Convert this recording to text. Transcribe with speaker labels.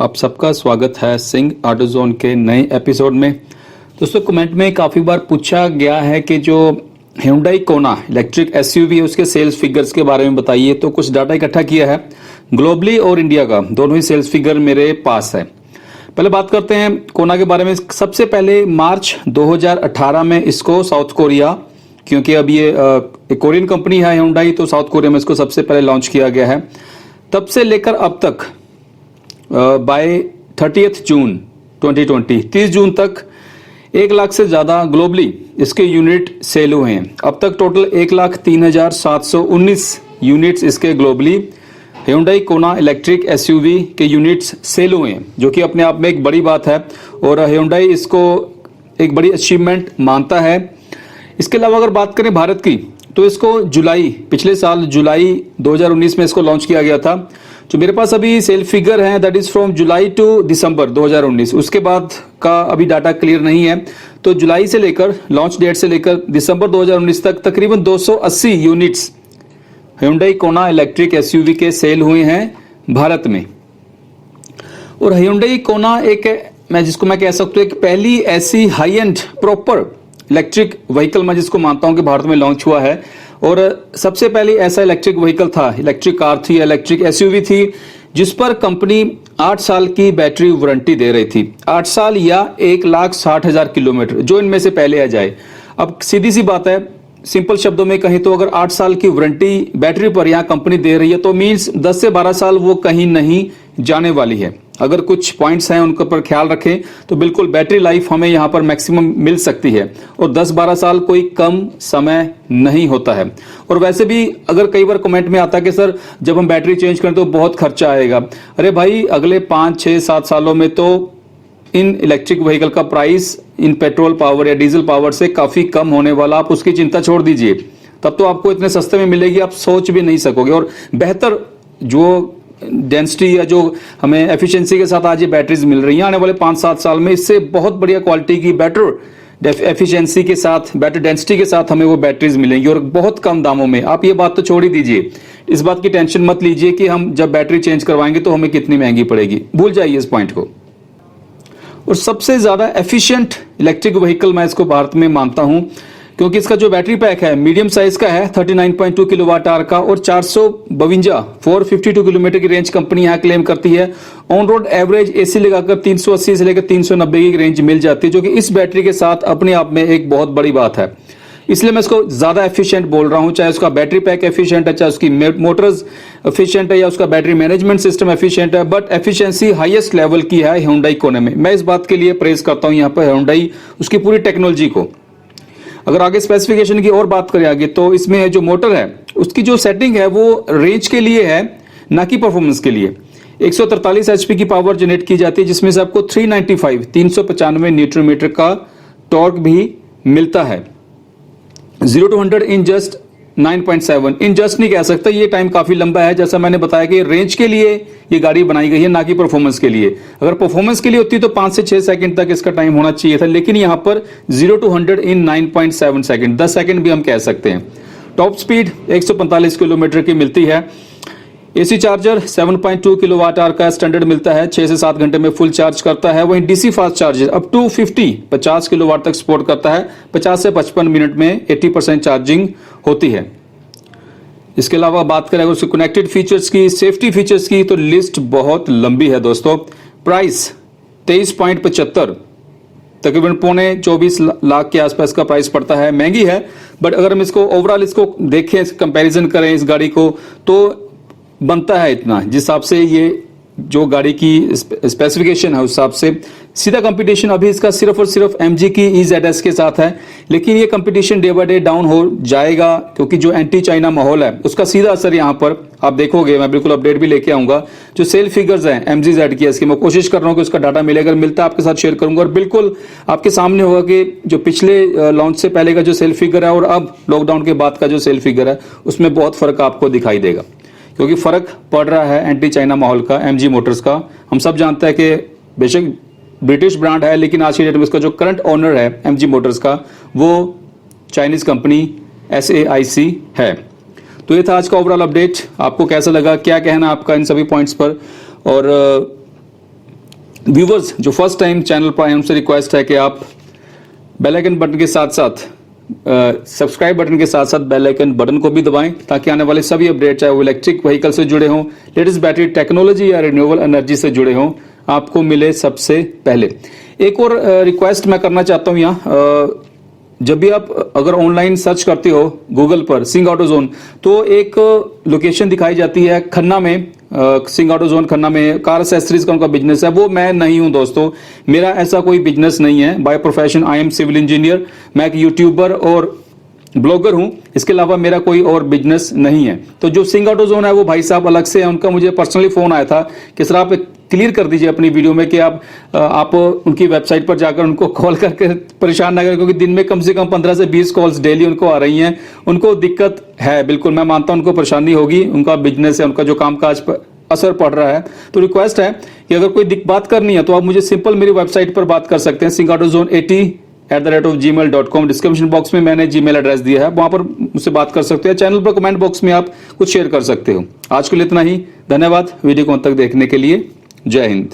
Speaker 1: आप सबका स्वागत है सिंह ऑटोजोन के नए एपिसोड में। दोस्तों, कमेंट में काफ़ी बार पूछा गया है कि जो Hyundai कोना इलेक्ट्रिक एसयूवी है उसके सेल्स फिगर्स के बारे में बताइए। तो कुछ डाटा इकट्ठा किया है ग्लोबली और इंडिया का, दोनों ही सेल्स फिगर मेरे पास है। पहले बात करते हैं कोना के बारे में। सबसे पहले मार्च 2018 में इसको साउथ कोरिया, क्योंकि अब ये एक कोरियन कंपनी है Hyundai, तो साउथ कोरिया में इसको सबसे पहले लॉन्च किया गया है। तब से लेकर अब तक बाय 30 जून 2020 30 जून तक 1 लाख से ज़्यादा ग्लोबली इसके यूनिट सेल हुए हैं। अब तक टोटल 1,03,719 यूनिट्स इसके ग्लोबली Hyundai कोना इलेक्ट्रिक एसयूवी के यूनिट्स सेल हुए हैं, जो कि अपने आप में एक बड़ी बात है और Hyundai इसको एक बड़ी अचीवमेंट मानता है। इसके अलावा अगर बात करें भारत की, तो इसको पिछले साल जुलाई 2019 में इसको लॉन्च किया गया था। जो मेरे पास अभी सेल फिगर है that is from July to December 2019, उसके बाद का अभी डाटा क्लियर नहीं है। तो जुलाई से लेकर लॉन्च डेट से लेकर दिसंबर 2019 तक तकरीबन 280 यूनिट्स Hyundai कोना इलेक्ट्रिक एसयूवी के सेल हुए हैं भारत में। और Hyundai कोना जिसको मैं कह सकता हूँ एक पहली ऐसी high and proper electric vehicle मैं जिसको मानता हूँ कि भारत में लॉन्च हुआ है। और सबसे पहले ऐसा इलेक्ट्रिक व्हीकल था, इलेक्ट्रिक कार थी, इलेक्ट्रिक एसयूवी थी, जिस पर कंपनी 8 साल की बैटरी वारंटी दे रही थी। 8 साल या 1,60,000 किलोमीटर, जो इनमें से पहले आ जाए। अब सीधी सी बात है, सिंपल शब्दों में कहें तो अगर 8 साल की वारंटी बैटरी पर यहाँ कंपनी दे रही है तो मीन्स 10 से 12 साल वो कहीं नहीं जाने वाली है। अगर कुछ पॉइंट्स हैं उनके ऊपर ख्याल रखें तो बिल्कुल बैटरी लाइफ हमें यहाँ पर मैक्सिमम मिल सकती है। और 10-12 साल कोई कम समय नहीं होता है। और वैसे भी अगर कई बार कमेंट में आता है कि सर जब हम बैटरी चेंज करें तो बहुत खर्चा आएगा। अरे भाई, अगले 5, 6, 7 सालों में तो इन इलेक्ट्रिक व्हीकल का प्राइस इन पेट्रोल पावर या डीजल पावर से काफी कम होने वाला। आप उसकी चिंता छोड़ दीजिए, तब तो आपको इतने सस्ते में मिलेगी आप सोच भी नहीं सकोगे। और बेहतर जो डेंसिटी या जो हमें एफिशिएंसी के साथ आज ये बैटरीज मिल रही हैं, आने वाले 5-7 साल में इससे बहुत बढ़िया क्वालिटी की बेटर एफिशिएंसी के साथ, बेटर डेंसिटी के साथ हमें वो बैटरीज मिलेंगी और बहुत कम दामों में। आप ये बात तो छोड़ ही दीजिए, इस बात की टेंशन मत लीजिए कि हम जब बैटरी चेंज करवाएंगे तो हमें कितनी महंगी पड़ेगी, भूल जाइए इस पॉइंट को। और सबसे ज्यादा एफिशिएंट इलेक्ट्रिक व्हीकल मैं इसको भारत में मानता हूं, क्योंकि इसका जो बैटरी पैक है मीडियम साइज का है 39.2 किलोवाट आवर का और 452 किलोमीटर की रेंज कंपनी यहाँ क्लेम करती है। ऑन रोड एवरेज एसी लगाकर 380 से लेकर 390 की रेंज मिल जाती है, जो कि इस बैटरी के साथ अपने आप में एक बहुत बड़ी बात है। इसलिए मैं इसको ज्यादा एफिशिएंट बोल रहा हूं, चाहे उसका बैटरी पैक एफिशिएंट है, चाहे उसकी मोटर्स एफिशिएंट है या उसका बैटरी मैनेजमेंट सिस्टम एफिशिएंट है, बट एफिशिएंसी हाईएस्ट लेवल की है Hyundai कोने में। मैं इस बात के लिए प्रेज करता हूं यहाँ पर Hyundai उसकी पूरी टेक्नोलॉजी को। अगर आगे स्पेसिफिकेशन की और बात करें आगे, तो इसमें जो मोटर है उसकी जो सेटिंग है वो रेंज के लिए है, ना कि परफॉर्मेंस के लिए। 143 HP की पावर जनरेट की जाती है, जिसमें से आपको 395 न्यूटन मीटर का टॉर्क भी मिलता है। 0 to 100 in just 9.7, in just नहीं कह सकता, ये टाइम काफी लंबा है। जैसा मैंने बताया कि रेंज के लिए ये गाड़ी बनाई गई है, ना कि परफॉर्मेंस के लिए। अगर परफॉर्मेंस के लिए होती तो 5 से 6 सेकंड तक इसका टाइम होना चाहिए था, लेकिन यहां पर 0 to 100 इन 9.7 सेकंड, 10 सेकंड भी हम कह सकते हैं। टॉप स्पीड 145 किलोमीटर की मिलती है। एसी चार्जर 7.2 किलोवाट आवर का स्टैंडर्ड मिलता है, 6 से 7 घंटे में फुल चार्ज करता है। वहीं DC fast charger up to 50 kilowatt तक सपोर्ट करता है, 50 से 55 मिनट में 80% चार्जिंग होती है। इसके अलावा बात करें अगर उसके कनेक्टेड फीचर्स की, सेफ्टी फीचर्स की, तो लिस्ट बहुत लंबी है दोस्तों। प्राइस 23.75, तकरीबन 24 लाख के आसपास का प्राइस पड़ता है। महंगी है, बट अगर हम इसको ओवरऑल इसको देखें, कंपैरिजन करें इस गाड़ी को, तो बनता है इतना। जिस हिसाब से ये जो गाड़ी की स्पेसिफिकेशन है उस हिसाब से सीधा कंपटीशन अभी इसका सिर्फ और सिर्फ MG की EZS के साथ है। लेकिन ये competition day by day down हो जाएगा, क्योंकि जो एंटी चाइना माहौल है उसका सीधा असर यहाँ पर आप देखोगे। मैं बिल्कुल अपडेट भी लेके आऊंगा। जो सेल फिगर्स हैं MGZ की, इसकी मैं कोशिश कर रहा हूँ कि उसका डाटा मिले, अगर मिलता है आपके साथ शेयर करूंगा। और बिल्कुल आपके सामने होगा कि जो पिछले लॉन्च से पहले का जो सेल फिगर है और अब लॉकडाउन के बाद का जो सेल फिगर है उसमें बहुत फर्क आपको दिखाई देगा, क्योंकि फर्क पड़ रहा है एंटी चाइना माहौल का, MG मोटर्स का। हम सब जानते हैं कि बेशक ब्रिटिश ब्रांड है, लेकिन आज की डेट में इसका जो करंट ओनर है MG मोटर्स का वो चाइनीज कंपनी SAIC है। तो ये था आज का ओवरऑल अपडेट। आपको कैसा लगा, क्या कहना आपका इन सभी पॉइंट्स पर, और व्यूवर्स जो फर्स्ट टाइम चैनल पर आए उनसे रिक्वेस्ट है कि आप बेल आइकन बटन के साथ साथ सब्सक्राइब बटन के साथ साथ बेल आइकन बटन को भी दबाएं ताकि आने वाले सभी अपडेट चाहे वो इलेक्ट्रिक व्हीकल से जुड़े हों, लेटेस्ट बैटरी टेक्नोलॉजी या रिन्यूएबल एनर्जी से जुड़े हों, आपको मिले सबसे पहले। एक और रिक्वेस्ट मैं करना चाहता हूं यहाँ, जब भी आप अगर ऑनलाइन सर्च करते हो गूगल पर सिंह ऑटोजोन तो एक लोकेशन दिखाई जाती है खन्ना में, सिंह ऑटोजोन खन्ना में कार एक्सेसरीज का उनका बिजनेस है। वो मैं नहीं हूं दोस्तों, मेरा ऐसा कोई बिजनेस नहीं है। By profession I am civil engineer, मैं एक यूट्यूबर और ब्लॉगर हूं, इसके अलावा मेरा कोई और बिजनेस नहीं है। तो जो सिंह ऑटोजोन है वो भाई साहब अलग से है, उनका मुझे पर्सनली फोन आया था कि सर आप क्लियर कर दीजिए अपनी वीडियो में कि आप उनकी वेबसाइट पर जाकर उनको कॉल करके परेशान ना करें, क्योंकि दिन में कम से कम 15 से 20 कॉल्स डेली उनको आ रही हैं। उनको दिक्कत है, बिल्कुल मैं मानता हूं उनको परेशानी होगी, उनका बिजनेस है, उनका जो कामकाज पर असर पड़ रहा है। तो रिक्वेस्ट है कि अगर कोई बात करनी है तो आप मुझे सिंपल मेरी वेबसाइट पर बात कर सकते हैं, singautoZone80@gmail.com। डिस्क्रिप्शन बॉक्स में मैंने जीमेल एड्रेस दिया है, वहां पर मुझसे बात कर सकते हैं। चैनल पर कमेंट बॉक्स में आप कुछ शेयर कर सकते हो। आज के लिए इतना ही, धन्यवाद वीडियो को अंत तक देखने के लिए। जय हिंद।